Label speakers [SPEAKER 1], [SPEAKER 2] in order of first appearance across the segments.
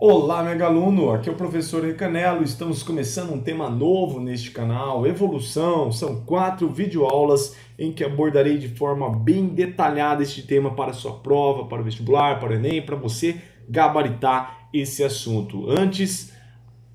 [SPEAKER 1] Olá, mega aluno! Aqui é o professor Recanelo. Estamos começando um tema novo neste canal, evolução. São 4 videoaulas em que abordarei de forma bem detalhada este tema para a sua prova, para o vestibular, para o Enem, para você gabaritar esse assunto. Antes,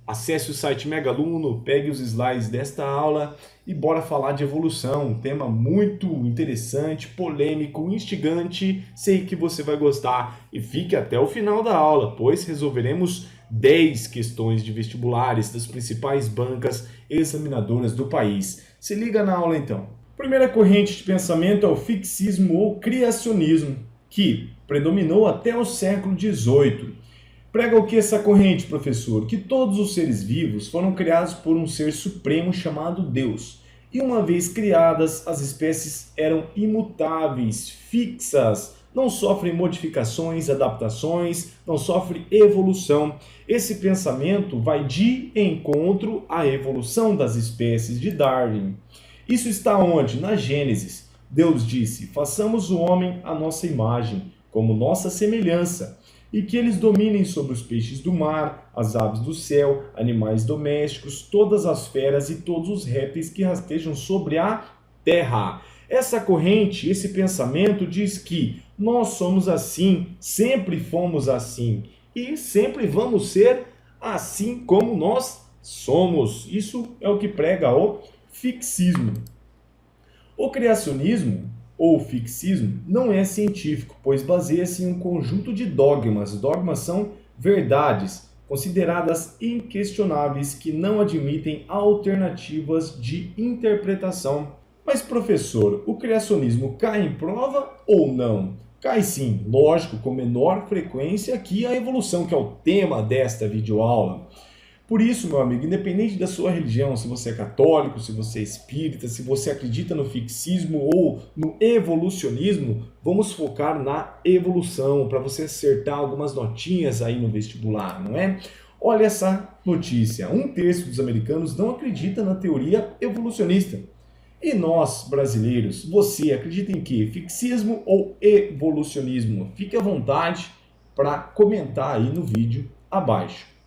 [SPEAKER 1] acesse o site Mega Aluno, pegue os slides desta aula e bora falar de evolução. Um tema muito interessante, polêmico, instigante. Sei que você vai gostar e fique até o final da aula, pois resolveremos 10 questões de vestibulares das principais bancas examinadoras do país. Se liga na aula então. Primeira corrente de pensamento é o fixismo ou criacionismo, que predominou até o século XVIII. Prega o que essa corrente, professor? Que todos os seres vivos foram criados por um ser supremo chamado Deus. E uma vez criadas, as espécies eram imutáveis, fixas, não sofrem modificações, adaptações, não sofrem evolução. Esse pensamento vai de encontro à evolução das espécies de Darwin. Isso está onde? Na Gênesis. Deus disse: façamos o homem à nossa imagem, como nossa semelhança, e que eles dominem sobre os peixes do mar, as aves do céu, animais domésticos, todas as feras e todos os répteis que rastejam sobre a terra. Essa corrente, esse pensamento diz que nós somos assim, sempre fomos assim e sempre vamos ser assim como nós somos. Isso é o que prega o fixismo. O criacionismo ou fixismo não é científico, pois baseia-se em um conjunto de dogmas. Dogmas são verdades consideradas inquestionáveis que não admitem alternativas de interpretação. Mas, professor, o criacionismo cai em prova ou não? Cai sim, lógico, com menor frequência que a evolução, que é o tema desta videoaula. Por isso, meu amigo, independente da sua religião, se você é católico, se você é espírita, se você acredita no fixismo ou no evolucionismo, vamos focar na evolução, para você acertar algumas notinhas aí no vestibular, não é? Olha essa notícia: 1/3 dos americanos não acredita na teoria evolucionista. E nós, brasileiros, você acredita em quê? Fixismo ou evolucionismo? Fique à vontade para comentar aí no vídeo abaixo.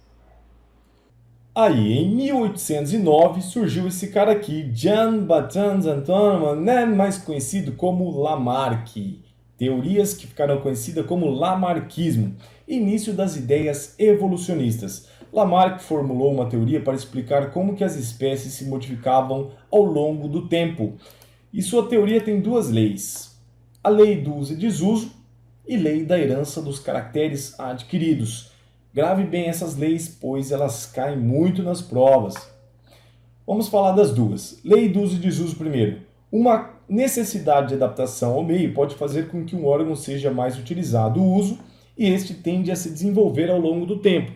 [SPEAKER 1] Aí, em 1809, surgiu esse cara aqui, Jean-Baptiste Antoine, mais conhecido como Lamarck. Teorias que ficaram conhecidas como Lamarckismo, início das ideias evolucionistas. Lamarck formulou uma teoria para explicar como que as espécies se modificavam ao longo do tempo. E sua teoria tem duas leis: a lei do uso e desuso e lei da herança dos caracteres adquiridos. Grave bem essas leis, pois elas caem muito nas provas. Vamos falar das duas. Lei do uso e desuso primeiro. Uma necessidade de adaptação ao meio pode fazer com que um órgão seja mais utilizado o uso e este tende a se desenvolver ao longo do tempo.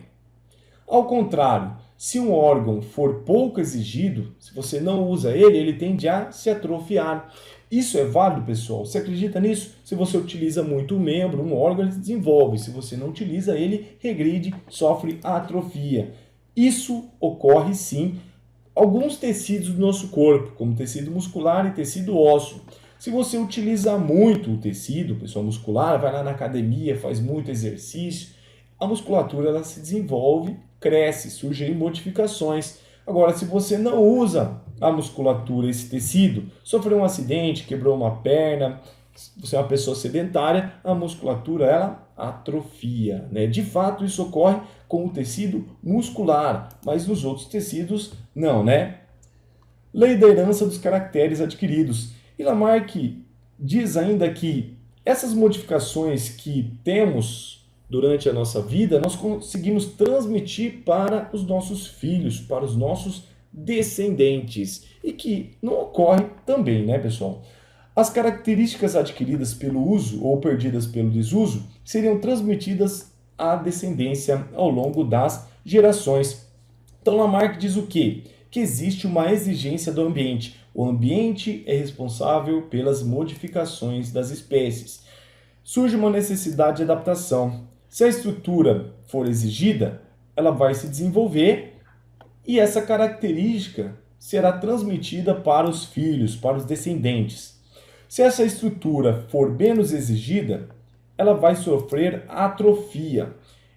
[SPEAKER 1] Ao contrário, se um órgão for pouco exigido, se você não usa ele, ele tende a se atrofiar. Isso é válido, pessoal? Você acredita nisso? Se você utiliza muito um membro, um órgão, ele se desenvolve. Se você não utiliza ele, regride, sofre atrofia. Isso ocorre sim alguns tecidos do nosso corpo, como tecido muscular e tecido ósseo. Se você utiliza muito o tecido, pessoal, muscular, vai lá na academia, faz muito exercício, a musculatura ela se desenvolve, cresce, surgem modificações. Agora, se você não usa a musculatura, esse tecido, sofreu um acidente, quebrou uma perna, você é uma pessoa sedentária, a musculatura ela atrofia, né? De fato, isso ocorre com o tecido muscular, mas nos outros tecidos não, né? Lei da herança dos caracteres adquiridos. E Lamarck diz ainda que essas modificações que temos durante a nossa vida, nós conseguimos transmitir para os nossos filhos, para os nossos descendentes. E que não ocorre também, né, pessoal? As características adquiridas pelo uso ou perdidas pelo desuso seriam transmitidas à descendência ao longo das gerações. Então, Lamarck diz o quê? Que existe uma exigência do ambiente. O ambiente é responsável pelas modificações das espécies. Surge uma necessidade de adaptação. Se a estrutura for exigida, ela vai se desenvolver e essa característica será transmitida para os filhos, para os descendentes. Se essa estrutura for menos exigida, ela vai sofrer atrofia.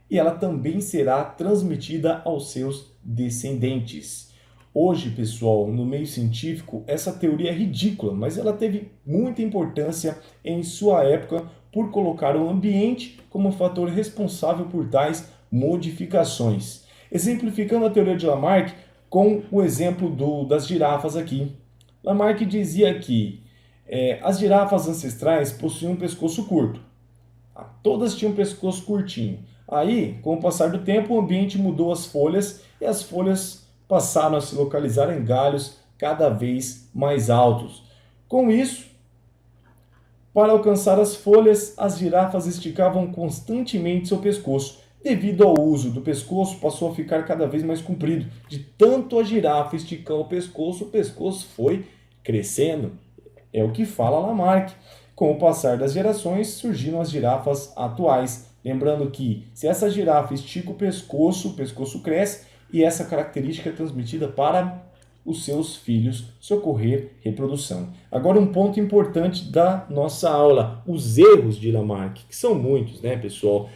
[SPEAKER 1] e ela também será transmitida aos seus descendentes. Hoje, pessoal, no meio científico, essa teoria é ridícula, mas ela teve muita importância em sua época por colocar o ambiente como fator responsável por tais modificações. Exemplificando a teoria de Lamarck com o exemplo das girafas aqui. Lamarck dizia que as girafas ancestrais possuíam um pescoço curto. Todas tinham um pescoço curtinho. Aí, com o passar do tempo, o ambiente mudou as folhas e as folhas passaram a se localizar em galhos cada vez mais altos. Com isso, para alcançar as folhas, as girafas esticavam constantemente seu pescoço. Devido ao uso do pescoço, passou a ficar cada vez mais comprido. De tanto a girafa esticar o pescoço foi crescendo. É o que fala Lamarck. Com o passar das gerações, surgiram as girafas atuais. Lembrando que, se essa girafa estica o pescoço cresce e essa característica é transmitida para os seus filhos, se ocorrer reprodução. Agora, um ponto importante da nossa aula, os erros de Lamarck, que são muitos, né, pessoal?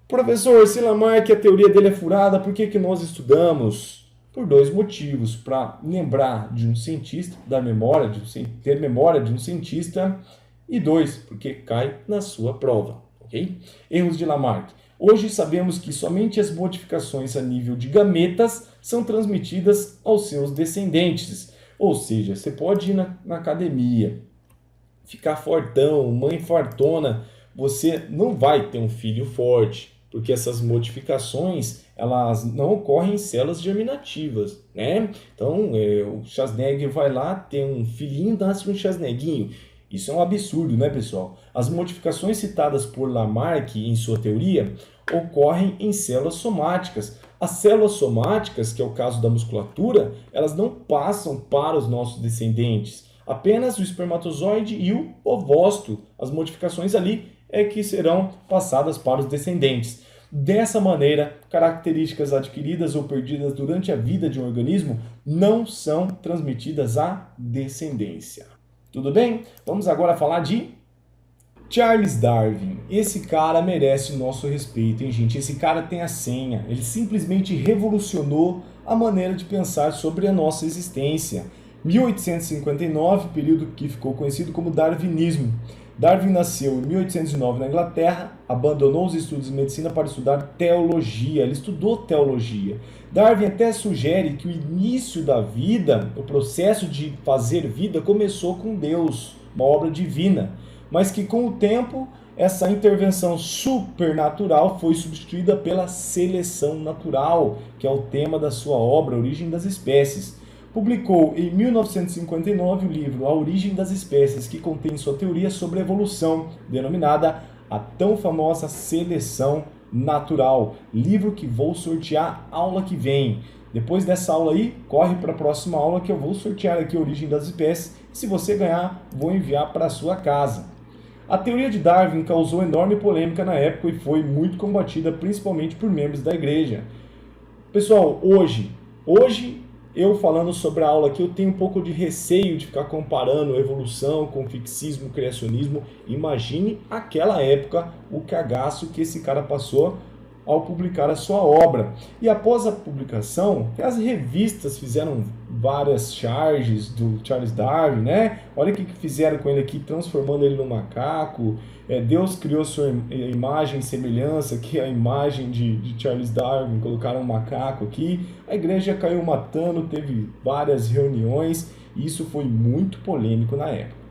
[SPEAKER 1] Professor, se Lamarck, a teoria dele é furada, por que nós estudamos? Por dois motivos: para lembrar de um cientista, ter memória de um cientista, e dois, porque cai na sua prova. Okay? Erros de Lamarck. Hoje sabemos que somente as modificações a nível de gametas são transmitidas aos seus descendentes. Ou seja, você pode ir na academia, ficar fortão, mãe fartona, você não vai ter um filho forte, porque essas modificações elas não ocorrem em células germinativas, né? Então, o Schwarzenegger vai lá, tem um filhinho, nasce um Schwarzenegguinho. Isso é um absurdo, né, pessoal? As modificações citadas por Lamarck em sua teoria ocorrem em células somáticas. As células somáticas, que é o caso da musculatura, elas não passam para os nossos descendentes. Apenas o espermatozoide e o ovócito. As modificações ali é que serão passadas para os descendentes. Dessa maneira, características adquiridas ou perdidas durante a vida de um organismo não são transmitidas à descendência. Tudo bem? Vamos agora falar de Charles Darwin. Esse cara merece o nosso respeito, hein, gente? Esse cara tem a senha. Ele simplesmente revolucionou a maneira de pensar sobre a nossa existência. 1859, período que ficou conhecido como Darwinismo. Darwin nasceu em 1809 na Inglaterra, abandonou os estudos de medicina para estudar teologia. Ele estudou teologia. Darwin até sugere que o início da vida, o processo de fazer vida, começou com Deus, uma obra divina, mas que com o tempo essa intervenção supernatural foi substituída pela seleção natural, que é o tema da sua obra Origem das Espécies. Publicou em 1959 o livro A Origem das Espécies, que contém sua teoria sobre a evolução, denominada a tão famosa Seleção Natural. Livro que vou sortear aula que vem. Depois dessa aula aí, corre para a próxima aula que eu vou sortear aqui a Origem das Espécies. Se você ganhar, vou enviar para a sua casa. A teoria de Darwin causou enorme polêmica na época e foi muito combatida, principalmente por membros da igreja. Pessoal, hoje eu falando sobre a aula aqui, eu tenho um pouco de receio de ficar comparando evolução com fixismo, criacionismo. Imagine aquela época, o cagaço que esse cara passou ao publicar a sua obra. E após a publicação, as revistas fizeram várias charges do Charles Darwin, né? Olha o que fizeram com ele aqui, transformando ele num macaco. Deus criou sua imagem e semelhança, que é a imagem de Charles Darwin, colocaram um macaco aqui. A igreja caiu matando, teve várias reuniões, e isso foi muito polêmico na época.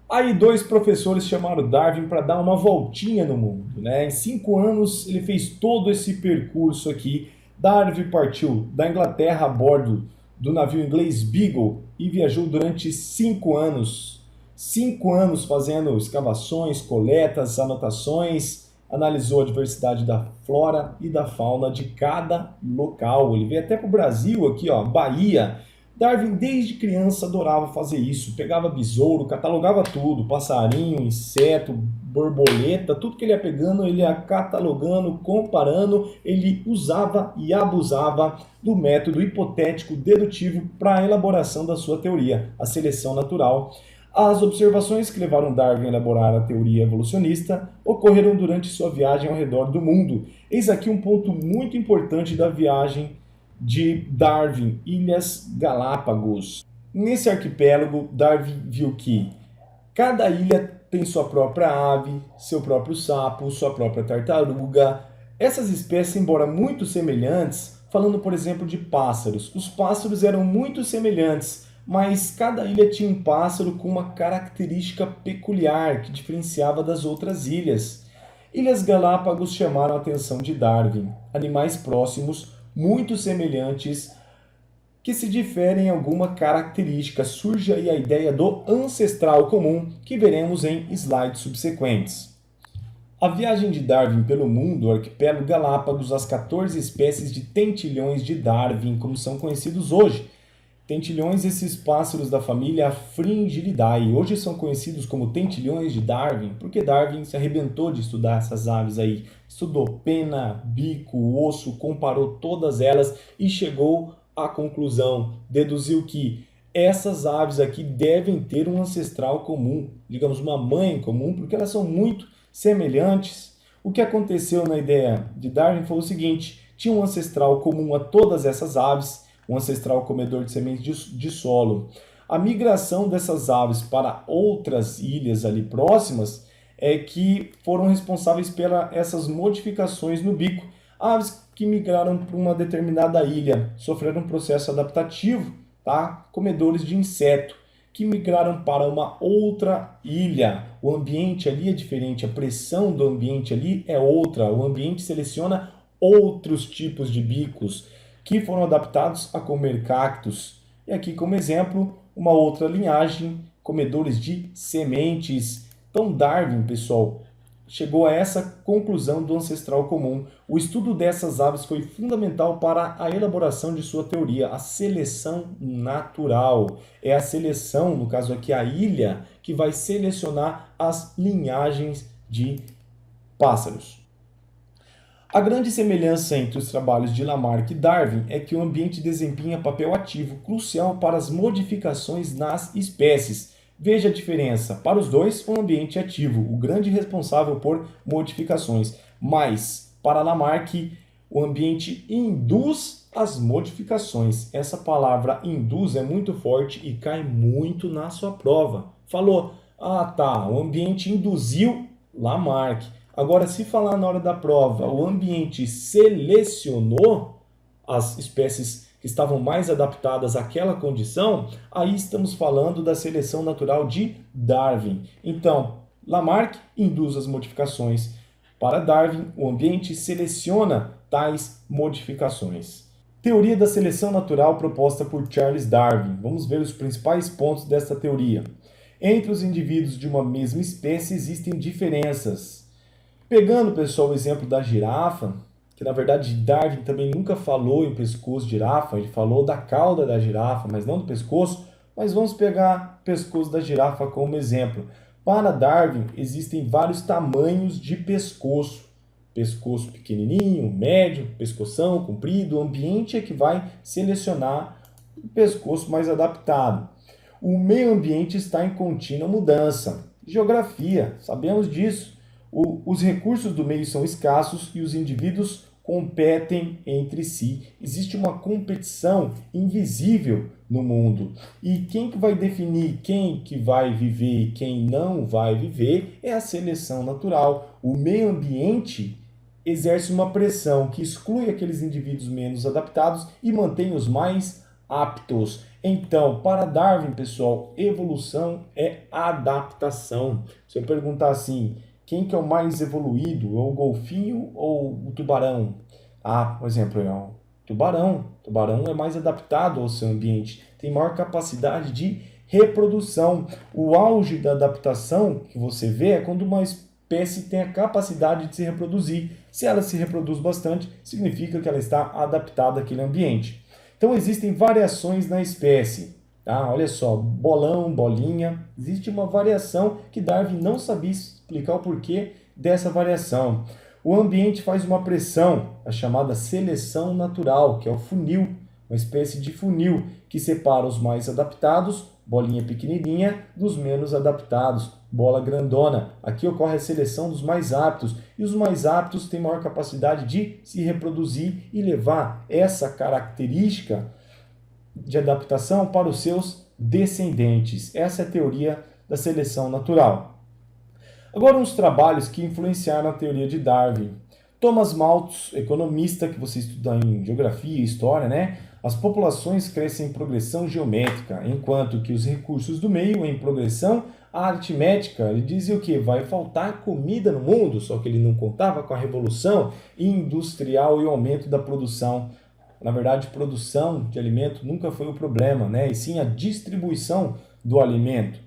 [SPEAKER 1] Aí dois professores chamaram Darwin para dar uma voltinha no mundo, né? Em 5 anos ele fez todo esse percurso aqui. Darwin partiu da Inglaterra a bordo do navio inglês Beagle e viajou durante 5 anos. 5 anos fazendo escavações, coletas, anotações, analisou a diversidade da flora e da fauna de cada local. Ele veio até para o Brasil aqui, ó, Bahia. Darwin, desde criança, adorava fazer isso. Pegava besouro, catalogava tudo, passarinho, inseto, borboleta, tudo que ele ia pegando, ele ia catalogando, comparando. Ele usava e abusava do método hipotético dedutivo para a elaboração da sua teoria, a seleção natural. As observações que levaram Darwin a elaborar a teoria evolucionista ocorreram durante sua viagem ao redor do mundo. Eis aqui um ponto muito importante da viagem de Darwin, Ilhas Galápagos. Nesse arquipélago, Darwin viu que cada ilha tem sua própria ave, seu próprio sapo, sua própria tartaruga. Essas espécies, embora muito semelhantes, falando por exemplo de pássaros, os pássaros eram muito semelhantes, mas cada ilha tinha um pássaro com uma característica peculiar que diferenciava das outras ilhas. Ilhas Galápagos chamaram a atenção de Darwin. Animais próximos, muito semelhantes, que se diferem em alguma característica. Surge aí a ideia do ancestral comum, que veremos em slides subsequentes. A viagem de Darwin pelo mundo, o arquipélago Galápagos, as 14 espécies de tentilhões de Darwin, como são conhecidos hoje. Tentilhões, esses pássaros da família Fringillidae, hoje são conhecidos como tentilhões de Darwin, porque Darwin se arrebentou de estudar essas aves aí. Estudou pena, bico, osso, comparou todas elas e chegou à conclusão, deduziu que essas aves aqui devem ter um ancestral comum, digamos uma mãe comum, porque elas são muito semelhantes. O que aconteceu na ideia de Darwin foi o seguinte: tinha um ancestral comum a todas essas aves, um ancestral comedor de sementes de solo. A migração dessas aves para outras ilhas ali próximas é que foram responsáveis pelas essas modificações no bico. Aves que migraram para uma determinada ilha sofreram um processo adaptativo, tá? Comedores de inseto, que migraram para uma outra ilha. O ambiente ali é diferente, a pressão do ambiente ali é outra. O ambiente seleciona outros tipos de bicos que foram adaptados a comer cactos. E aqui como exemplo, uma outra linhagem, comedores de sementes. Então Darwin, pessoal, chegou a essa conclusão do ancestral comum. O estudo dessas aves foi fundamental para a elaboração de sua teoria, a seleção natural. É a seleção, no caso aqui a ilha, que vai selecionar as linhagens de pássaros. A grande semelhança entre os trabalhos de Lamarck e Darwin é que o ambiente desempenha papel ativo crucial para as modificações nas espécies. Veja a diferença. Para os dois, o ambiente é ativo, o grande responsável por modificações. Mas, para Lamarck, o ambiente induz as modificações. Essa palavra induz é muito forte e cai muito na sua prova. Falou, tá, o ambiente induziu Lamarck. Agora, se falar na hora da prova, o ambiente selecionou as espécies que estavam mais adaptadas àquela condição, aí estamos falando da seleção natural de Darwin. Então, Lamarck induz as modificações. Para Darwin, o ambiente seleciona tais modificações. Teoria da seleção natural proposta por Charles Darwin. Vamos ver os principais pontos desta teoria. Entre os indivíduos de uma mesma espécie existem diferenças. Pegando, pessoal, o exemplo da girafa, que na verdade Darwin também nunca falou em pescoço de girafa, ele falou da cauda da girafa, mas não do pescoço, mas vamos pegar o pescoço da girafa como exemplo. Para Darwin, existem vários tamanhos de pescoço. Pescoço pequenininho, médio, pescoção, comprido. O ambiente é que vai selecionar o pescoço mais adaptado. O meio ambiente está em contínua mudança. Geografia, sabemos disso. Os recursos do meio são escassos e os indivíduos competem entre si. Existe uma competição invisível no mundo. E quem que vai definir quem que vai viver e quem não vai viver é a seleção natural. O meio ambiente exerce uma pressão que exclui aqueles indivíduos menos adaptados e mantém os mais aptos. Então, para Darwin, pessoal, evolução é adaptação. Se eu perguntar assim, quem que é o mais evoluído? É o golfinho ou o tubarão? Por exemplo, é o tubarão. O tubarão é mais adaptado ao seu ambiente, tem maior capacidade de reprodução. O auge da adaptação que você vê é quando uma espécie tem a capacidade de se reproduzir. Se ela se reproduz bastante, significa que ela está adaptada àquele ambiente. Então existem variações na espécie. Olha só, bolão, bolinha, existe uma variação que Darwin não sabia explicar o porquê dessa variação. O ambiente faz uma pressão, a chamada seleção natural, que é o funil, uma espécie de funil que separa os mais adaptados bolinha pequenininha, dos menos adaptados, bola grandona. Aqui ocorre a seleção dos mais aptos, e os mais aptos têm maior capacidade de se reproduzir e levar essa característica de adaptação para os seus descendentes. Essa é a teoria da seleção natural. Agora, uns trabalhos que influenciaram a teoria de Darwin. Thomas Malthus, economista, que você estuda em geografia e história, né? As populações crescem em progressão geométrica, enquanto que os recursos do meio em progressão aritmética. Ele dizia o que? Vai faltar comida no mundo, só que ele não contava com a revolução industrial e o aumento da produção. Na verdade, produção de alimento nunca foi o problema, né? E sim a distribuição do alimento.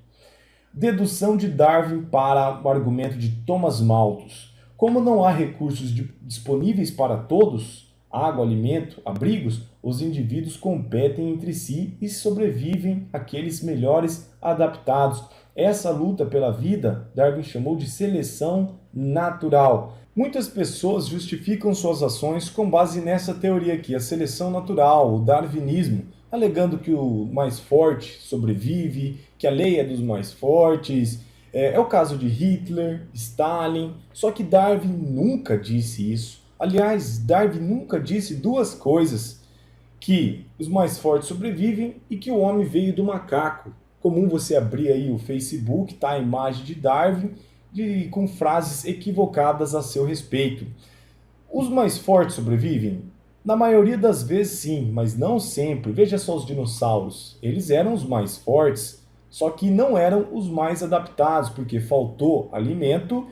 [SPEAKER 1] Dedução de Darwin para o argumento de Thomas Malthus. Como não há recursos disponíveis para todos, água, alimento, abrigos, os indivíduos competem entre si e sobrevivem aqueles melhores adaptados. Essa luta pela vida, Darwin chamou de seleção natural. Muitas pessoas justificam suas ações com base nessa teoria aqui, a seleção natural, o darwinismo, alegando que o mais forte sobrevive, que a lei é dos mais fortes. É o caso de Hitler, Stalin, só que Darwin nunca disse isso. Aliás, Darwin nunca disse duas coisas, que os mais fortes sobrevivem e que o homem veio do macaco. Comum você abrir aí o Facebook, tá a imagem de Darwin, com frases equivocadas a seu respeito. Os mais fortes sobrevivem? Na maioria das vezes sim, mas não sempre. Veja só os dinossauros, eles eram os mais fortes, só que não eram os mais adaptados, porque faltou alimento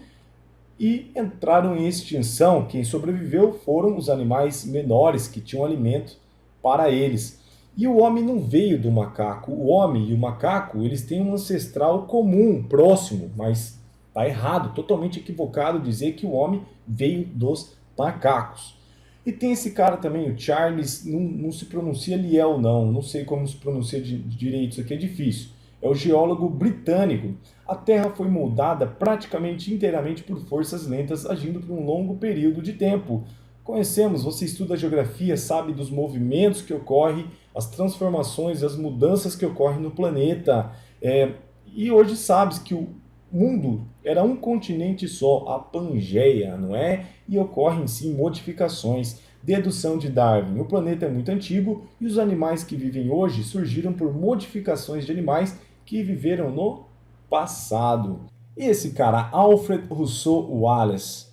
[SPEAKER 1] e entraram em extinção. Quem sobreviveu foram os animais menores que tinham alimento para eles. E o homem não veio do macaco. O homem e o macaco, eles têm um ancestral comum, próximo, mas está errado, totalmente equivocado dizer que o homem veio dos macacos. E tem esse cara também, o Charles, não se pronuncia Lyell não sei como se pronuncia direito, isso aqui é difícil. É o geólogo britânico. A Terra foi moldada praticamente inteiramente por forças lentas agindo por um longo período de tempo. Conhecemos, você estuda geografia, sabe dos movimentos que ocorrem, as transformações, as mudanças que ocorrem no planeta. E hoje sabes que o mundo era um continente só, a Pangeia, não é? E ocorrem sim modificações. Dedução de Darwin. O planeta é muito antigo e os animais que vivem hoje surgiram por modificações de animais que viveram no passado. E esse cara, Alfred Russel Wallace.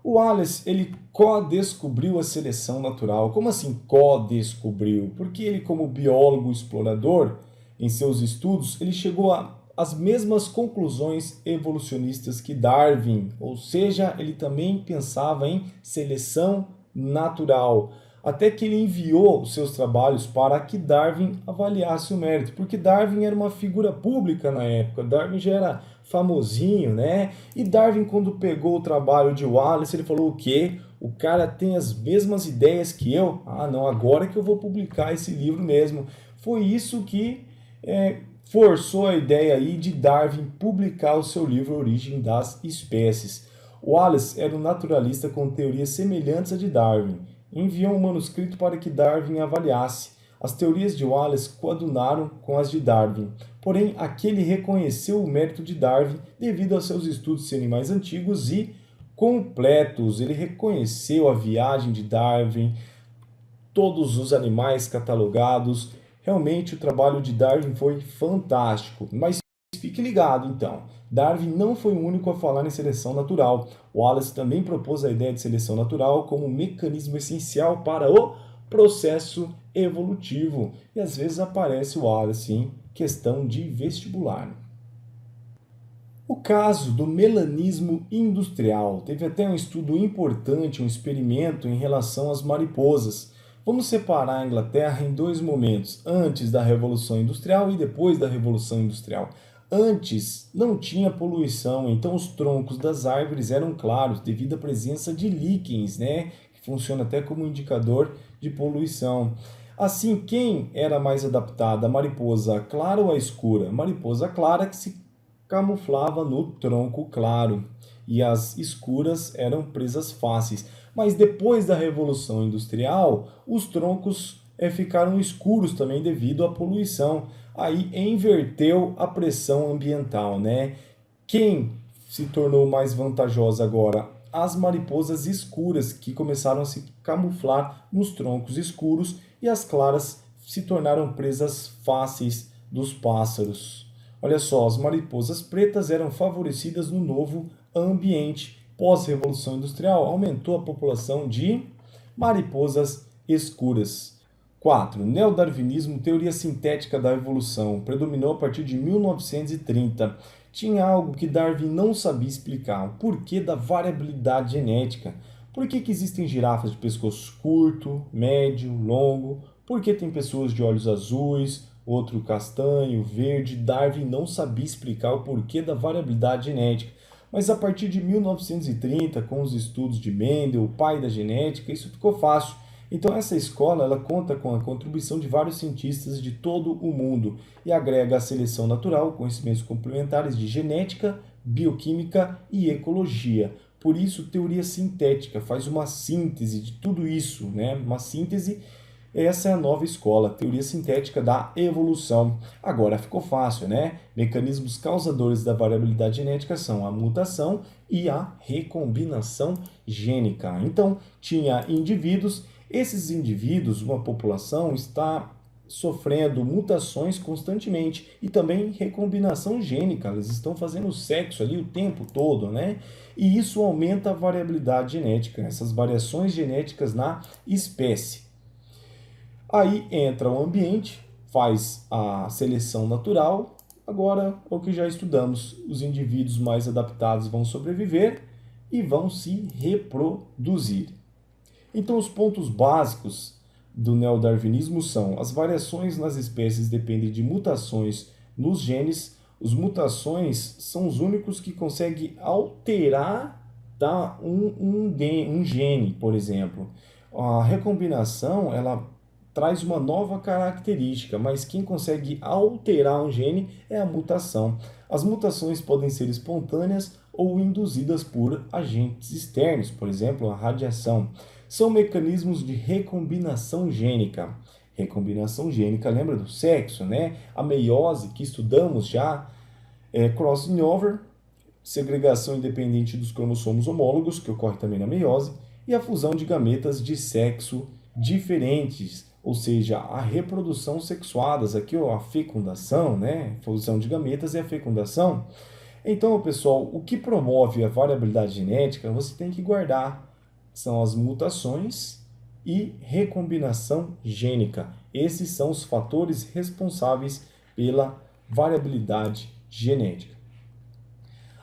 [SPEAKER 1] O Wallace, ele co-descobriu a seleção natural. Como assim co-descobriu? Porque ele, como biólogo explorador, em seus estudos, ele chegou às mesmas conclusões evolucionistas que Darwin. Ou seja, ele também pensava em seleção natural. Até que ele enviou os seus trabalhos para que Darwin avaliasse o mérito, porque Darwin era uma figura pública na época, Darwin já era famosinho, né? E Darwin, quando pegou o trabalho de Wallace, ele falou o quê? O cara tem as mesmas ideias que eu? Ah, não, agora que eu vou publicar esse livro mesmo. Foi isso que forçou a ideia aí de Darwin publicar o seu livro Origem das Espécies. Wallace era um naturalista com teorias semelhantes à de Darwin. Enviou um manuscrito para que Darwin avaliasse. As teorias de Wallace coadunaram com as de Darwin. Porém, aquele reconheceu o mérito de Darwin devido aos seus estudos serem mais antigos e completos. Ele reconheceu a viagem de Darwin, todos os animais catalogados. Realmente, o trabalho de Darwin foi fantástico. Mas fique ligado, então. Darwin não foi o único a falar em seleção natural. Wallace também propôs a ideia de seleção natural como um mecanismo essencial para o processo evolutivo. E às vezes aparece o Wallace em questão de vestibular. O caso do melanismo industrial. Teve até um estudo importante, um experimento em relação às mariposas. Vamos separar a Inglaterra em dois momentos, antes da Revolução Industrial e depois da Revolução Industrial. Antes não tinha poluição, então os troncos das árvores eram claros devido à presença de líquens, né? Que funciona até como indicador de poluição. Assim, quem era mais adaptada, a mariposa clara ou a escura? A mariposa clara que se camuflava no tronco claro e as escuras eram presas fáceis. Mas depois da Revolução Industrial, os troncos ficaram escuros também devido à poluição. aí inverteu a pressão ambiental, né? Quem se tornou mais vantajosa agora? As mariposas escuras, que começaram a se camuflar nos troncos escuros, e as claras se tornaram presas fáceis dos pássaros. Olha só, as mariposas pretas eram favorecidas no novo ambiente. Pós-revolução industrial, aumentou a população de mariposas escuras. 4. Neodarwinismo, teoria sintética da evolução, predominou a partir de 1930. Tinha algo que Darwin não sabia explicar, o porquê da variabilidade genética. Por que existem girafas de pescoço curto, médio, longo? Por que tem pessoas de olhos azuis, outro castanho, verde? Darwin não sabia explicar o porquê da variabilidade genética. Mas a partir de 1930, com os estudos de Mendel, o pai da genética, isso ficou fácil. Então essa escola ela conta com a contribuição de vários cientistas de todo o mundo e agrega à seleção natural conhecimentos complementares de genética, bioquímica e ecologia. Por isso, teoria sintética faz uma síntese de tudo isso, né? Uma síntese. Essa é a nova escola, teoria sintética da evolução. Agora ficou fácil, né? Mecanismos causadores da variabilidade genética são a mutação e a recombinação gênica. Então, tinha indivíduos, esses indivíduos, uma população, está sofrendo mutações constantemente e também recombinação gênica, eles estão fazendo sexo ali o tempo todo, né? E isso aumenta a variabilidade genética, essas variações genéticas na espécie. Aí entra o ambiente, faz a seleção natural. Agora, o que já estudamos, os indivíduos mais adaptados vão sobreviver e vão se reproduzir. Então, os pontos básicos do neodarwinismo são: as variações nas espécies dependem de mutações nos genes. As mutações são os únicos que conseguem alterar, tá, um gene, por exemplo. A recombinação, ela traz uma nova característica, mas quem consegue alterar um gene é a mutação. As mutações podem ser espontâneas ou induzidas por agentes externos, por exemplo, a radiação. São mecanismos de recombinação gênica. Recombinação gênica, lembra do sexo, né? A meiose, que estudamos já, crossing over, segregação independente dos cromossomos homólogos, que ocorre também na meiose, e a fusão de gametas de sexo diferentes, ou seja, a reprodução sexuadas, aqui ó, a fecundação, né? Fusão de gametas e a fecundação. Então, pessoal, o que promove a variabilidade genética, você tem que guardar, são as mutações e recombinação gênica. Esses são os fatores responsáveis pela variabilidade genética.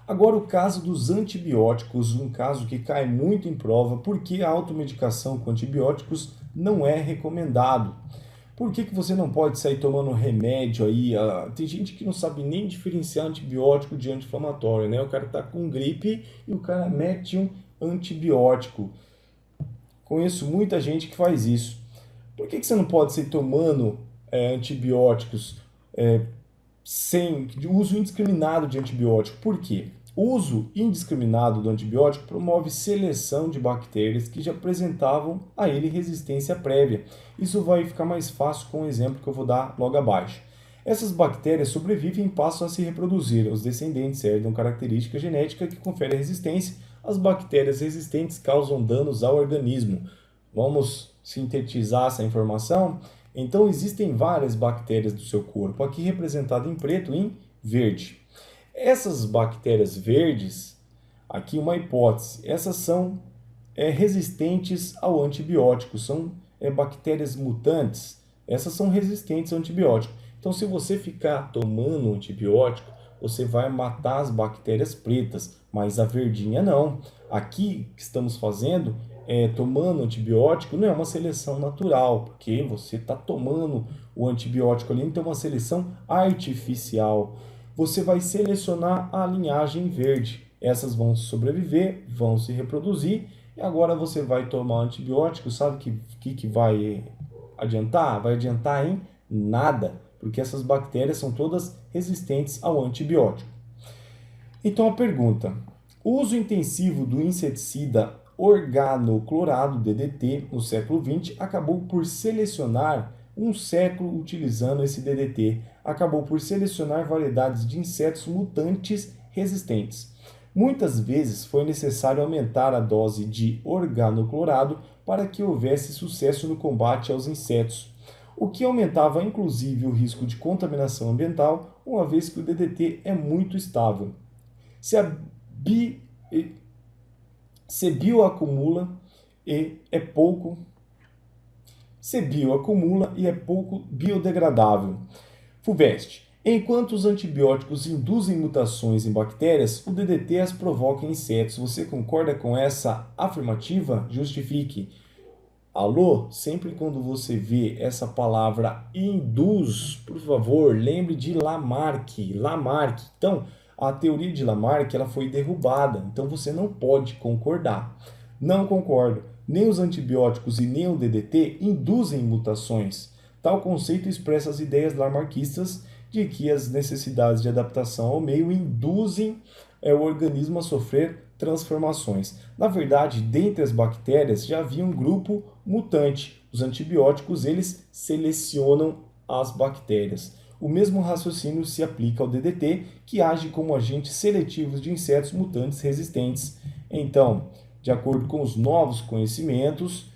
[SPEAKER 1] Agora, o caso dos antibióticos, um caso que cai muito em prova, porque a automedicação com antibióticos não é recomendado. Por que você não pode sair tomando remédio aí? Tem gente que não sabe nem diferenciar antibiótico de anti-inflamatório, né? O cara tá com gripe e o cara mete um antibiótico. Conheço muita gente que faz isso. Por que você não pode sair tomando antibióticos sem uso indiscriminado de antibiótico? Por quê? O uso indiscriminado do antibiótico promove seleção de bactérias que já apresentavam a ele resistência prévia. Isso vai ficar mais fácil com o exemplo que eu vou dar logo abaixo. Essas bactérias sobrevivem e passam a se reproduzir. Os descendentes herdam característica genética que confere resistência. As bactérias resistentes causam danos ao organismo. Vamos sintetizar essa informação? Então, existem várias bactérias do seu corpo, aqui representado em preto e em verde. Essas bactérias verdes, aqui uma hipótese, essas são resistentes ao antibiótico, são bactérias mutantes, essas são resistentes ao antibiótico. Então, se você ficar tomando antibiótico, você vai matar as bactérias pretas, mas a verdinha não. Aqui que estamos fazendo, tomando antibiótico, não é uma seleção natural, porque você está tomando o antibiótico ali, então é uma seleção artificial. Você vai selecionar a linhagem verde. Essas vão sobreviver, vão se reproduzir, e agora você vai tomar antibiótico, sabe que vai adiantar? Vai adiantar em nada, porque essas bactérias são todas resistentes ao antibiótico. Então a pergunta: o uso intensivo do inseticida organoclorado, DDT, no século XX, acabou por selecionar um século utilizando esse DDT, acabou por selecionar variedades de insetos mutantes resistentes. Muitas vezes foi necessário aumentar a dose de organoclorado para que houvesse sucesso no combate aos insetos, o que aumentava inclusive o risco de contaminação ambiental, uma vez que o DDT é muito estável. Se bioacumula e é pouco biodegradável. FUVEST. Enquanto os antibióticos induzem mutações em bactérias, o DDT as provoca em insetos. Você concorda com essa afirmativa? Justifique. Alô? Sempre quando você vê essa palavra induz, por favor, lembre de Lamarck. Lamarck. Então, a teoria de Lamarck ela foi derrubada, então você não pode concordar. Não concordo. Nem os antibióticos e nem o DDT induzem mutações. Tal conceito expressa as ideias lamarquistas de que as necessidades de adaptação ao meio induzem o organismo a sofrer transformações. Na verdade, dentre as bactérias já havia um grupo mutante. Os antibióticos, eles selecionam as bactérias. O mesmo raciocínio se aplica ao DDT, que age como agente seletivo de insetos mutantes resistentes. Então, de acordo com os novos conhecimentos,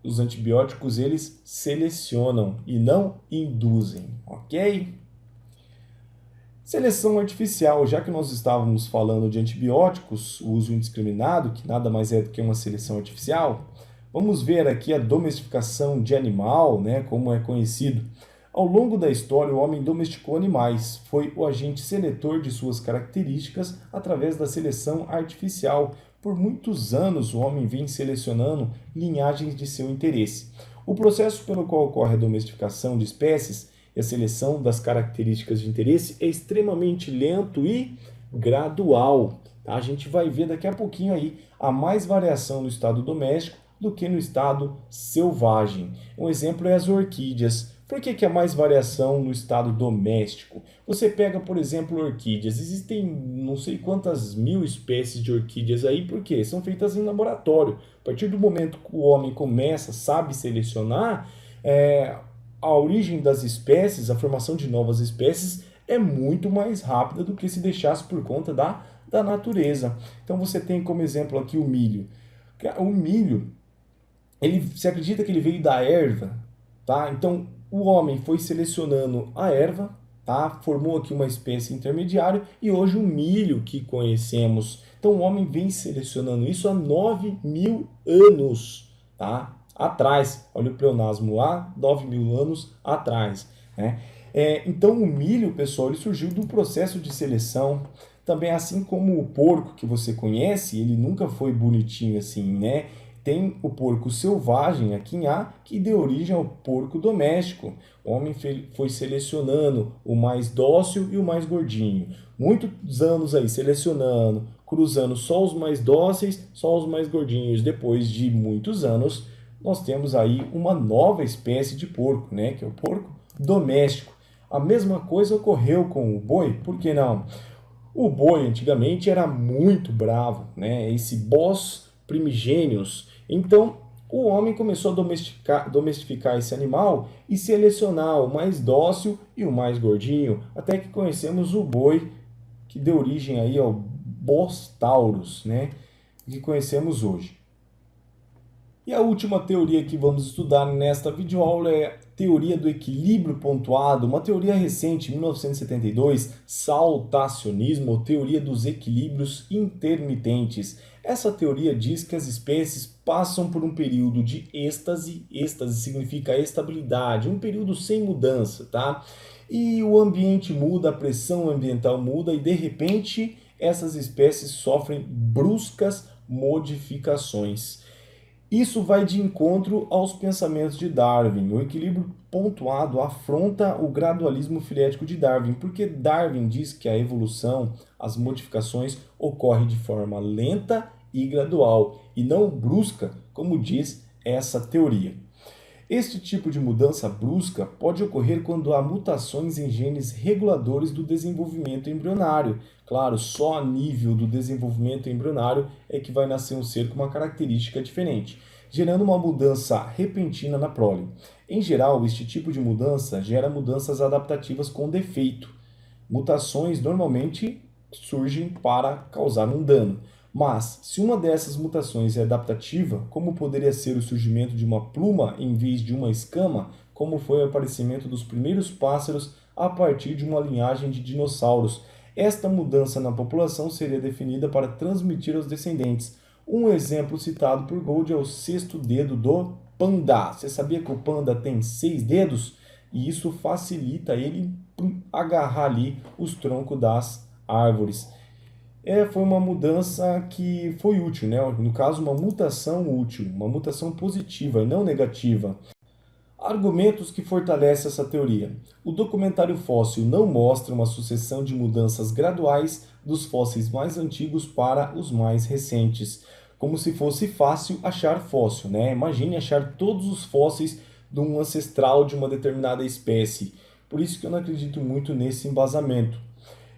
[SPEAKER 1] os antibióticos eles selecionam e não induzem, ok? Seleção artificial, já que nós estávamos falando de antibióticos, o uso indiscriminado, que nada mais é do que uma seleção artificial, vamos ver aqui a domesticação de animal, né, como é conhecido. Ao longo da história, o homem domesticou animais, foi o agente seletor de suas características através da seleção artificial. Por muitos anos, o homem vem selecionando linhagens de seu interesse. O processo pelo qual ocorre a domesticação de espécies e a seleção das características de interesse é extremamente lento e gradual. Tá? A gente vai ver daqui a pouquinho aí há mais variação no estado doméstico do que no estado selvagem. Um exemplo é as orquídeas. Por que há mais variação no estado doméstico? Você pega, por exemplo, orquídeas. Existem não sei quantas mil espécies de orquídeas aí, porque são feitas em laboratório. A partir do momento que o homem sabe selecionar, a origem das espécies, a formação de novas espécies é muito mais rápida do que se deixasse por conta da natureza. Então você tem como exemplo aqui o milho. O milho, se acredita que ele veio da erva, tá? Então o homem foi selecionando a erva, tá? Formou aqui uma espécie intermediária e hoje o milho que conhecemos. Então o homem vem selecionando isso há 9.000 anos, tá? Atrás. Olha o pleonasmo lá, 9.000 anos atrás, né? Então o milho, pessoal, ele surgiu do processo de seleção. Também assim como o porco que você conhece, ele nunca foi bonitinho assim, né? Tem o porco selvagem, a quinhá, que deu origem ao porco doméstico. O homem foi selecionando o mais dócil e o mais gordinho. Muitos anos aí selecionando, cruzando só os mais dóceis, só os mais gordinhos. Depois de muitos anos, nós temos aí uma nova espécie de porco, né? Que é o porco doméstico. A mesma coisa ocorreu com o boi, por que não? O boi antigamente era muito bravo, né? Esse bós primigênios. Então, o homem começou a domesticar esse animal e selecionar o mais dócil e o mais gordinho, até que conhecemos o boi, que deu origem aí ao Bostaurus, né? Que conhecemos hoje. E a última teoria que vamos estudar nesta videoaula é a teoria do equilíbrio pontuado, uma teoria recente, 1972, saltacionismo, ou teoria dos equilíbrios intermitentes. Essa teoria diz que as espécies passam por um período de êxtase significa estabilidade, um período sem mudança, tá? E o ambiente muda, a pressão ambiental muda e de repente essas espécies sofrem bruscas modificações. Isso vai de encontro aos pensamentos de Darwin. O equilíbrio pontuado afronta o gradualismo filético de Darwin, porque Darwin diz que a evolução, as modificações, ocorrem de forma lenta e gradual, e não brusca, como diz essa teoria. Este tipo de mudança brusca pode ocorrer quando há mutações em genes reguladores do desenvolvimento embrionário. Claro, só a nível do desenvolvimento embrionário é que vai nascer um ser com uma característica diferente, gerando uma mudança repentina na prole. Em geral, este tipo de mudança gera mudanças adaptativas com defeito. Mutações normalmente surgem para causar um dano. Mas, se uma dessas mutações é adaptativa, como poderia ser o surgimento de uma pluma em vez de uma escama, como foi o aparecimento dos primeiros pássaros a partir de uma linhagem de dinossauros, esta mudança na população seria definida para transmitir aos descendentes. Um exemplo citado por Gold é o sexto dedo do panda. Você sabia que o panda tem 6 dedos? E isso facilita ele agarrar ali os troncos das árvores. Foi uma mudança que foi útil, né? No caso, uma mutação útil, uma mutação positiva e não negativa. Argumentos que fortalecem essa teoria. O documentário fóssil não mostra uma sucessão de mudanças graduais dos fósseis mais antigos para os mais recentes, como se fosse fácil achar fóssil, né? Imagine achar todos os fósseis de um ancestral de uma determinada espécie. Por isso que eu não acredito muito nesse embasamento.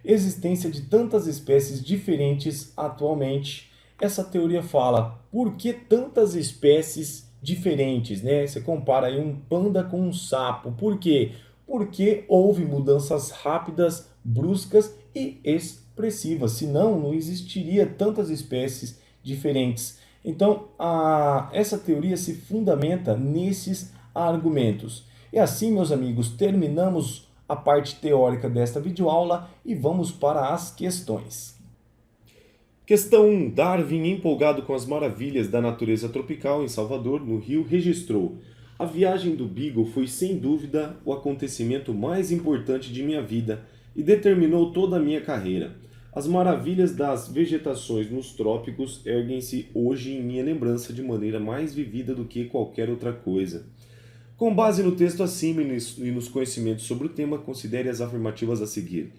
[SPEAKER 1] Existência de tantas espécies diferentes atualmente. Essa teoria fala por que tantas espécies diferentes, né? Você compara aí um panda com um sapo. Por quê? Porque houve mudanças rápidas, bruscas e expressivas. Senão, não existiria tantas espécies diferentes. Então, essa teoria se fundamenta nesses argumentos. E assim, meus amigos, terminamos a parte teórica desta videoaula e vamos para as questões. Questão 1. Darwin, empolgado com as maravilhas da natureza tropical em Salvador, no Rio, registrou: a viagem do Beagle foi sem dúvida o acontecimento mais importante de minha vida e determinou toda a minha carreira. As maravilhas das vegetações nos trópicos erguem-se hoje em minha lembrança de maneira mais vivida do que qualquer outra coisa. Com base no texto acima e nos conhecimentos sobre o tema, considere as afirmativas a seguir.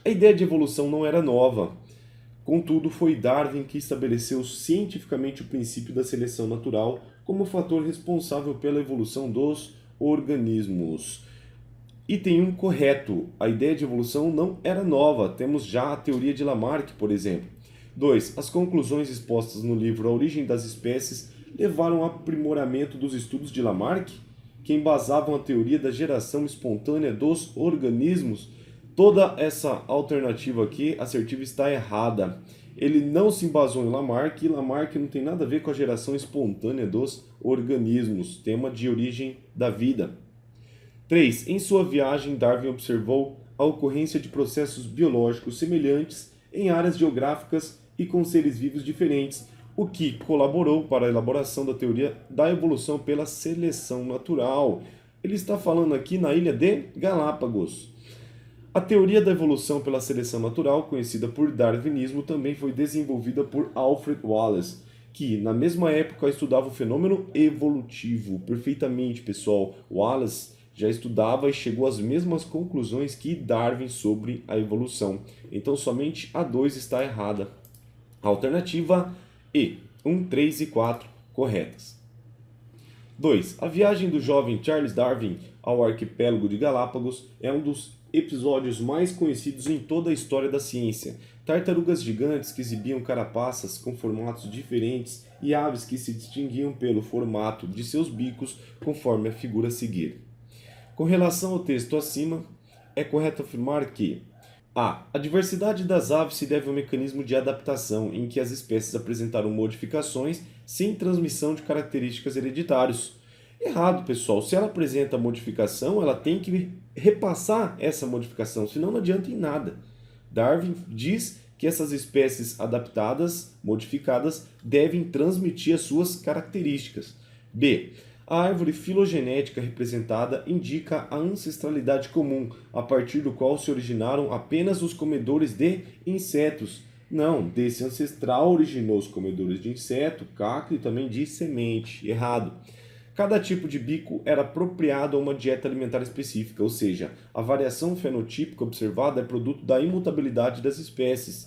[SPEAKER 1] A ideia de evolução não era nova. Contudo, foi Darwin que estabeleceu cientificamente o princípio da seleção natural como fator responsável pela evolução dos organismos. Item 1 correto. A ideia de evolução não era nova. Temos já a teoria de Lamarck, por exemplo. 2. As conclusões expostas no livro A Origem das Espécies levaram ao aprimoramento dos estudos de Lamarck, que embasavam a teoria da geração espontânea dos organismos. Toda essa alternativa aqui, assertiva, está errada. Ele não se embasou em Lamarck, e Lamarck não tem nada a ver com a geração espontânea dos organismos, tema de origem da vida. 3. Em sua viagem, Darwin observou a ocorrência de processos biológicos semelhantes em áreas geográficas e com seres vivos diferentes, o que colaborou para a elaboração da teoria da evolução pela seleção natural. Ele está falando aqui na ilha de Galápagos. A teoria da evolução pela seleção natural, conhecida por darwinismo, também foi desenvolvida por Alfred Wallace, que na mesma época estudava o fenômeno evolutivo. Perfeitamente, pessoal. Wallace já estudava e chegou às mesmas conclusões que Darwin sobre a evolução. Então somente a 2 está errada. Alternativa E. 1, 3 e 4 corretas. 2. A viagem do jovem Charles Darwin ao arquipélago de Galápagos é um dos episódios mais conhecidos em toda a história da ciência. Tartarugas gigantes que exibiam carapaças com formatos diferentes e aves que se distinguiam pelo formato de seus bicos, conforme a figura a seguir. Com relação ao texto acima, é correto afirmar que a diversidade das aves se deve ao mecanismo de adaptação, em que as espécies apresentaram modificações sem transmissão de características hereditárias. Errado, pessoal. Se ela apresenta modificação, ela tem que repassar essa modificação, senão não adianta em nada. Darwin diz que essas espécies adaptadas, modificadas, devem transmitir as suas características. B. A árvore filogenética representada indica a ancestralidade comum, a partir do qual se originaram apenas os comedores de insetos. Não, desse ancestral originou os comedores de inseto, cacto e também de semente. Errado. Cada tipo de bico era apropriado a uma dieta alimentar específica, ou seja, a variação fenotípica observada é produto da imutabilidade das espécies.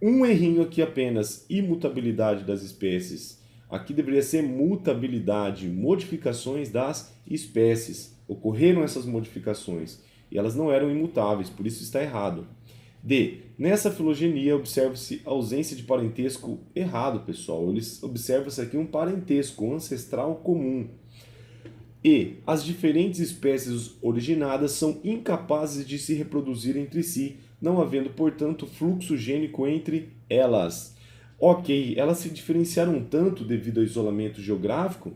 [SPEAKER 1] Um errinho aqui apenas, imutabilidade das espécies.
[SPEAKER 2] Aqui deveria ser mutabilidade, modificações das espécies. Ocorreram essas modificações e elas não eram imutáveis, por isso está errado. D. Nessa filogenia observa-se ausência de parentesco errado, pessoal. Observa-se aqui um parentesco, um ancestral comum. E. As diferentes espécies originadas são incapazes de se reproduzir entre si, não havendo, portanto, fluxo gênico entre elas. Ok, elas se diferenciaram tanto devido ao isolamento geográfico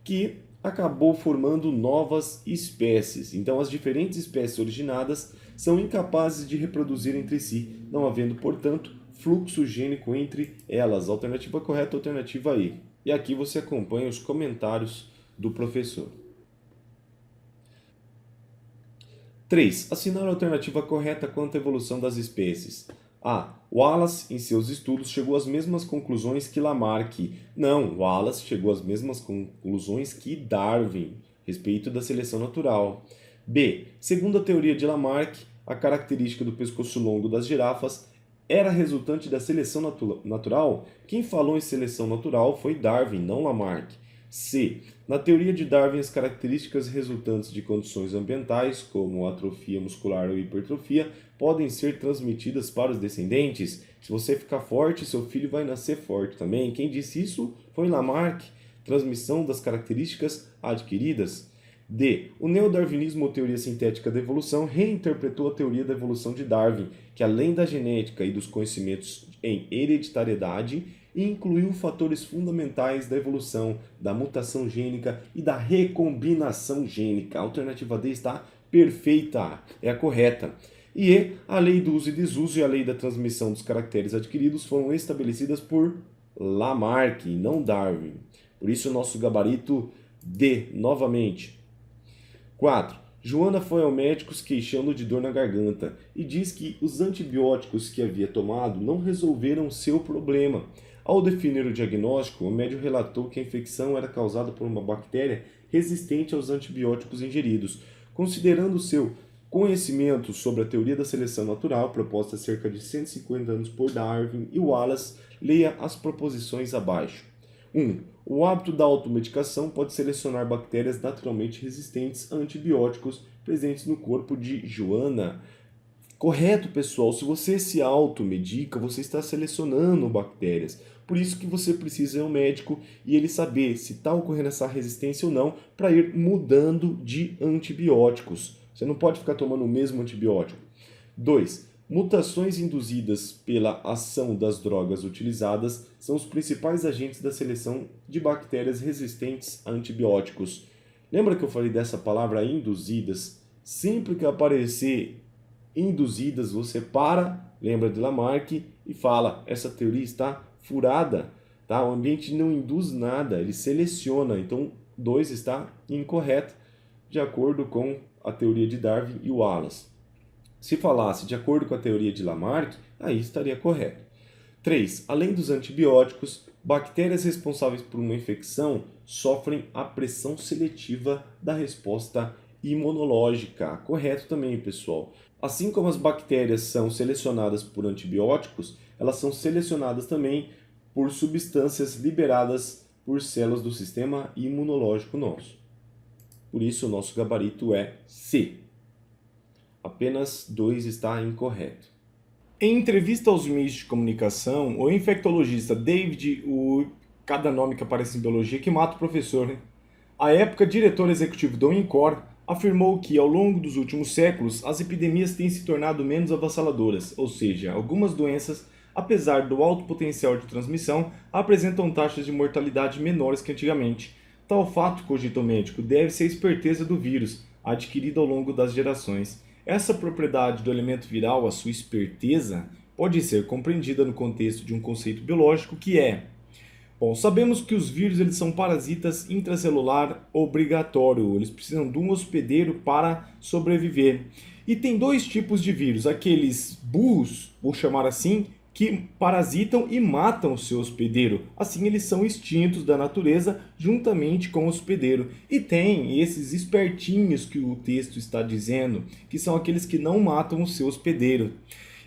[SPEAKER 2] que acabou formando novas espécies. Então, as diferentes espécies originadas são incapazes de reproduzir entre si, não havendo, portanto, fluxo gênico entre elas. Alternativa correta, alternativa E. E aqui você acompanha os comentários do professor. 3. Assinar a alternativa correta quanto à evolução das espécies. A. Wallace, em seus estudos, chegou às mesmas conclusões que Lamarck. Não, Wallace chegou às mesmas conclusões que Darwin, a respeito da seleção natural. B. Segundo a teoria de Lamarck, a característica do pescoço longo das girafas era resultante da seleção natural? Quem falou em seleção natural foi Darwin, não Lamarck. C. Na teoria de Darwin, as características resultantes de condições ambientais, como atrofia muscular ou hipertrofia, podem ser transmitidas para os descendentes. Se você ficar forte, seu filho vai nascer forte também. Quem disse isso foi Lamarck. Transmissão das características adquiridas. D. O neodarwinismo ou teoria sintética da evolução reinterpretou a teoria da evolução de Darwin, que além da genética e dos conhecimentos em hereditariedade, incluiu fatores fundamentais da evolução, da mutação gênica e da recombinação gênica. A alternativa D está perfeita, é a correta. E a lei do uso e desuso e a lei da transmissão dos caracteres adquiridos foram estabelecidas por Lamarck, não Darwin. Por isso, o nosso gabarito D, novamente. 4. Joana foi ao médico se queixando de dor na garganta e diz que os antibióticos que havia tomado não resolveram seu problema. Ao definir o diagnóstico, o médico relatou que a infecção era causada por uma bactéria resistente aos antibióticos ingeridos. Considerando seu conhecimento sobre a teoria da seleção natural, proposta há cerca de 150 anos por Darwin e Wallace, leia as proposições abaixo. 1. O hábito da automedicação pode selecionar bactérias naturalmente resistentes a antibióticos presentes no corpo de Joana. Correto, pessoal. Se você se automedica, você está selecionando bactérias. Por isso que você precisa ir ao médico e ele saber se está ocorrendo essa resistência ou não para ir mudando de antibióticos. Você não pode ficar tomando o mesmo antibiótico. 2. Mutações induzidas pela ação das drogas utilizadas são os principais agentes da seleção de bactérias resistentes a antibióticos. Lembra que eu falei dessa palavra induzidas? Sempre que aparecer induzidas, você para, lembra de Lamarck e fala, essa teoria está furada, tá? O ambiente não induz nada, ele seleciona. Então, 2 está incorreto, de acordo com a teoria de Darwin e Wallace. Se falasse de acordo com a teoria de Lamarck, aí estaria correto. 3. Além dos antibióticos, bactérias responsáveis por uma infecção sofrem a pressão seletiva da resposta imunológica. Correto também, pessoal. Assim como as bactérias são selecionadas por antibióticos, elas são selecionadas também por substâncias liberadas por células do sistema imunológico nosso. Por isso, o nosso gabarito é C. Apenas 2 está incorreto.
[SPEAKER 1] Em entrevista aos meios de comunicação, o infectologista David, cada nome que aparece em biologia que mata o professor, né? À época, diretor executivo do INCOR afirmou que, ao longo dos últimos séculos, as epidemias têm se tornado menos avassaladoras, ou seja, algumas doenças, apesar do alto potencial de transmissão, apresentam taxas de mortalidade menores que antigamente. Tal fato, cogita o médico, deve-se à esperteza do vírus, adquirida ao longo das gerações. Essa propriedade do elemento viral, a sua esperteza, pode ser compreendida no contexto de um conceito biológico que é: bom, sabemos que os vírus eles são parasitas intracelular obrigatório, eles precisam de um hospedeiro para sobreviver. E tem 2 tipos de vírus, aqueles burros, vou chamar assim, que parasitam e matam o seu hospedeiro. Assim eles são extintos da natureza juntamente com o hospedeiro. E tem esses espertinhos que o texto está dizendo, que são aqueles que não matam o seu hospedeiro.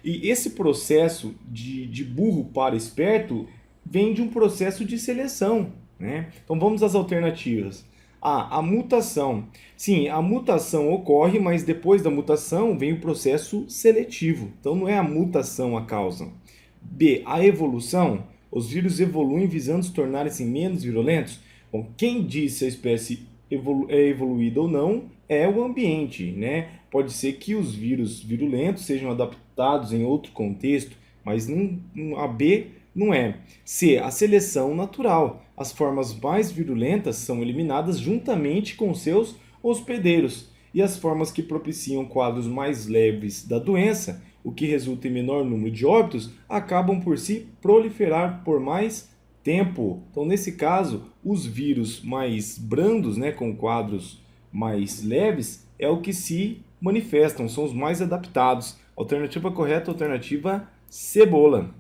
[SPEAKER 1] E esse processo de burro para esperto vem de um processo de seleção. né? Então vamos às alternativas. A mutação. Sim, a mutação ocorre, mas depois da mutação vem o processo seletivo. Então não é a mutação a causa. B, a evolução. Os vírus evoluem visando se tornarem menos virulentos. Bom, quem diz se a espécie é evoluída ou não é o ambiente, né? Pode ser que os vírus virulentos sejam adaptados em outro contexto, mas a B não é. C, a seleção natural. As formas mais virulentas são eliminadas juntamente com seus hospedeiros, e as formas que propiciam quadros mais leves da doença, o que resulta em menor número de óbitos, acabam por se proliferar por mais tempo. Então, nesse caso, os vírus mais brandos, né, com quadros mais leves, é o que se manifestam, são os mais adaptados. Alternativa correta, alternativa cebola.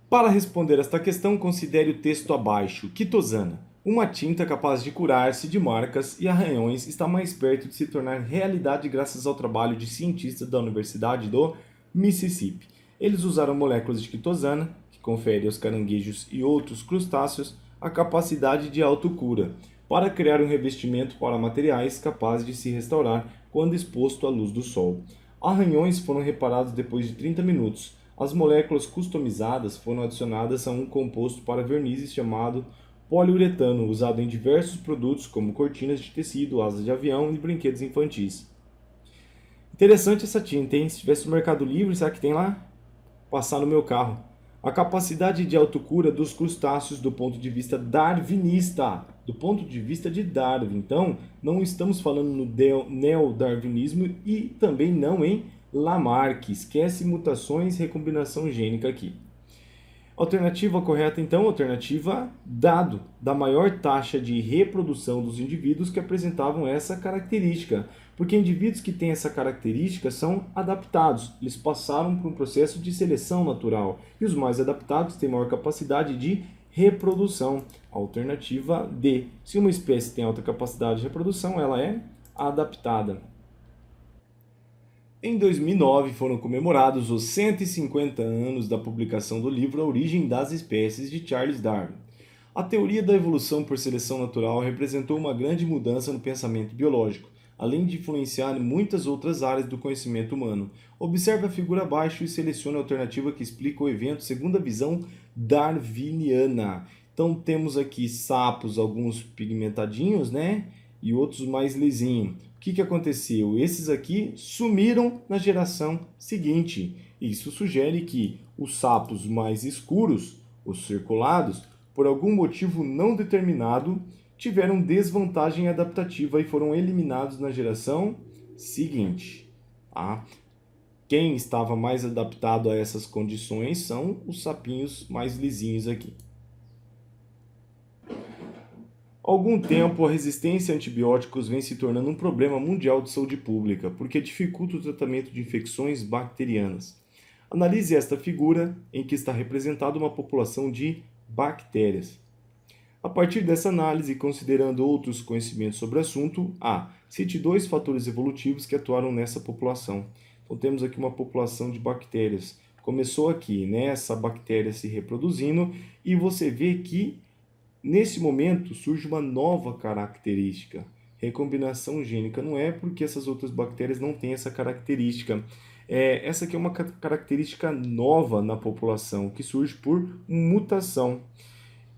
[SPEAKER 1] Para responder esta questão, considere o texto abaixo. Quitosana. Uma tinta capaz de curar-se de marcas e arranhões está mais perto de se tornar realidade graças ao trabalho de cientistas da Universidade do Mississippi. Eles usaram moléculas de quitosana, que confere aos caranguejos e outros crustáceos a capacidade de autocura, para criar um revestimento para materiais capazes de se restaurar quando exposto à luz do sol. Arranhões foram reparados depois de 30 minutos. As moléculas customizadas foram adicionadas a um composto para vernizes chamado poliuretano, usado em diversos produtos como cortinas de tecido, asas de avião e brinquedos infantis. Interessante essa tinta, hein? Se tivesse no Mercado Livre, será que tem lá? Passar no meu carro. A capacidade de autocura dos crustáceos do ponto de vista darwinista, do ponto de vista de Darwin. Então, não estamos falando no neodarwinismo e também não em Lamarck. Esquece mutações e recombinação gênica aqui. Alternativa correta, então, alternativa dado, da maior taxa de reprodução dos indivíduos que apresentavam essa característica. Porque indivíduos que têm essa característica são adaptados, eles passaram por um processo de seleção natural. E os mais adaptados têm maior capacidade de reprodução. Alternativa D. Se uma espécie tem alta capacidade de reprodução, ela é adaptada. Em 2009 foram comemorados os 150 anos da publicação do livro A Origem das Espécies, de Charles Darwin. A teoria da evolução por seleção natural representou uma grande mudança no pensamento biológico, além de influenciar em muitas outras áreas do conhecimento humano. Observe a figura abaixo e selecione a alternativa que explica o evento segundo a visão darwiniana. Então temos aqui sapos, alguns pigmentadinhos, né? E outros mais lisinhos. O que aconteceu? Esses aqui sumiram na geração seguinte. Isso sugere que os sapos mais escuros, os circulados, por algum motivo não determinado, tiveram desvantagem adaptativa e foram eliminados na geração seguinte. Tá? Quem estava mais adaptado a essas condições são os sapinhos mais lisinhos aqui. Há algum tempo, a resistência a antibióticos vem se tornando um problema mundial de saúde pública, porque dificulta o tratamento de infecções bacterianas. Analise esta figura, em que está representada uma população de bactérias. A partir dessa análise, considerando outros conhecimentos sobre o assunto, cite 2 fatores evolutivos que atuaram nessa população. Então, temos aqui uma população de bactérias. Começou aqui, né, essa bactéria se reproduzindo, e você vê que nesse momento surge uma nova característica. Recombinação gênica não é porque essas outras bactérias não têm essa característica. Essa aqui é uma característica nova na população, que surge por mutação.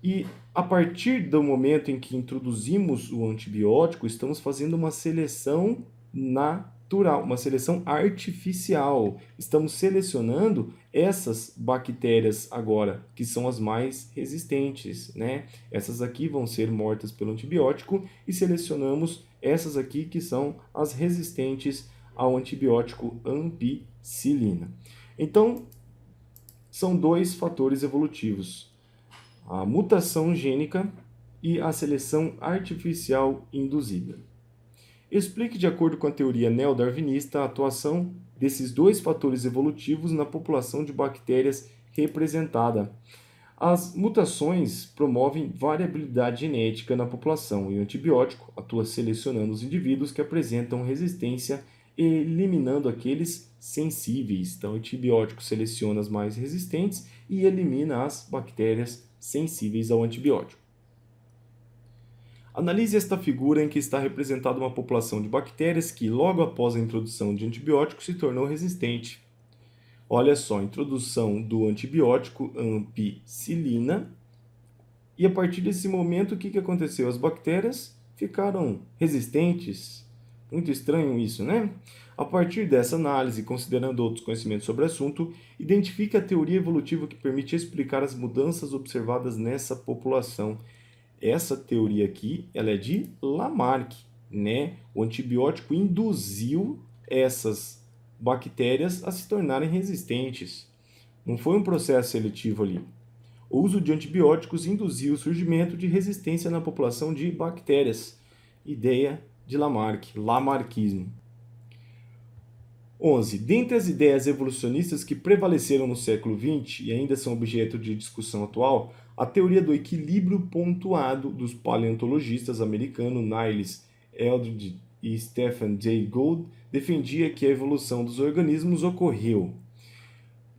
[SPEAKER 1] E a partir do momento em que introduzimos o antibiótico, estamos fazendo uma seleção natural, uma seleção artificial. Estamos selecionando essas bactérias agora, que são as mais resistentes, né? Essas aqui vão ser mortas pelo antibiótico e selecionamos essas aqui que são as resistentes ao antibiótico ampicilina. Então, são 2 fatores evolutivos: a mutação gênica e a seleção artificial induzida. Explique, de acordo com a teoria neodarwinista, a atuação desses 2 fatores evolutivos na população de bactérias representada. As mutações promovem variabilidade genética na população e o antibiótico atua selecionando os indivíduos que apresentam resistência
[SPEAKER 2] eliminando aqueles sensíveis. Então, o antibiótico seleciona as mais resistentes e elimina as bactérias sensíveis ao antibiótico. Analise esta figura em que está representada uma população de bactérias que, logo após a introdução de antibiótico, se tornou resistente. Olha só, introdução do antibiótico ampicilina. E a partir desse momento, o que aconteceu? As bactérias ficaram resistentes. Muito estranho isso, né? A partir dessa análise, considerando outros conhecimentos sobre o assunto, identifica a teoria evolutiva que permite explicar as mudanças observadas nessa população. Essa teoria aqui, ela é de Lamarck, né? O antibiótico induziu essas bactérias a se tornarem resistentes. Não foi um processo seletivo ali. O uso de antibióticos induziu o surgimento de resistência na população de bactérias. Ideia de Lamarck, lamarckismo. 11. Dentre as ideias evolucionistas que prevaleceram no século XX e ainda são objeto de discussão atual, a teoria do equilíbrio pontuado dos paleontologistas americanos Niles Eldredge e Stephen Jay Gould defendia que a evolução dos organismos ocorreu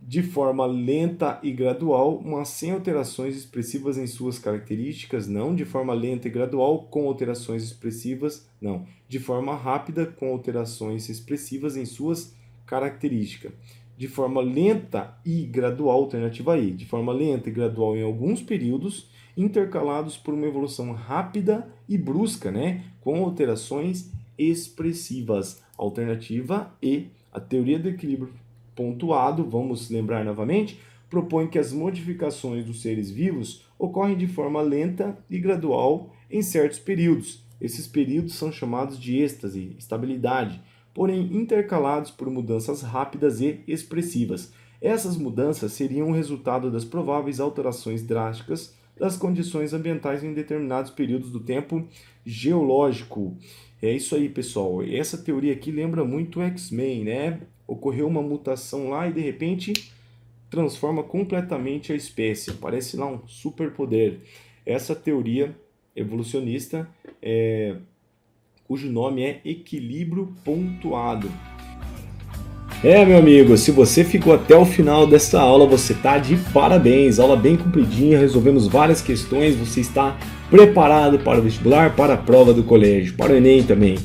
[SPEAKER 2] de forma lenta e gradual, mas sem alterações expressivas em suas características, não de forma lenta e gradual com alterações expressivas, não, de forma rápida com alterações expressivas em suas características. De forma lenta e gradual, alternativa E, de forma lenta e gradual em alguns períodos, intercalados por uma evolução rápida e brusca, né, com alterações expressivas. Alternativa E, a teoria do equilíbrio pontuado, vamos lembrar novamente, propõe que as modificações dos seres vivos ocorrem de forma lenta e gradual em certos períodos. Esses períodos são chamados de êxtase, estabilidade, porém intercalados por mudanças rápidas e expressivas. Essas mudanças seriam o resultado das prováveis alterações drásticas das condições ambientais em determinados períodos do tempo geológico. É isso aí, pessoal. Essa teoria aqui lembra muito o X-Men, né? Ocorreu uma mutação lá e de repente transforma completamente a espécie. Parece lá um superpoder. Essa teoria evolucionista cujo nome é equilíbrio pontuado. Meu amigo, se você ficou até o final dessa aula, você está de parabéns. Aula bem compridinha, resolvemos várias questões, você está preparado para o vestibular, para a prova do colégio, para o Enem também.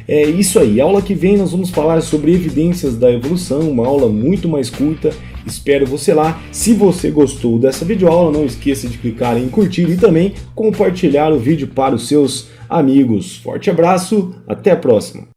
[SPEAKER 2] É isso aí, a aula que vem nós vamos falar sobre evidências da evolução, uma aula muito mais curta, espero você lá. Se você gostou dessa videoaula, não esqueça de clicar em curtir e também compartilhar o vídeo para os seus amigos. Forte abraço, até a próxima!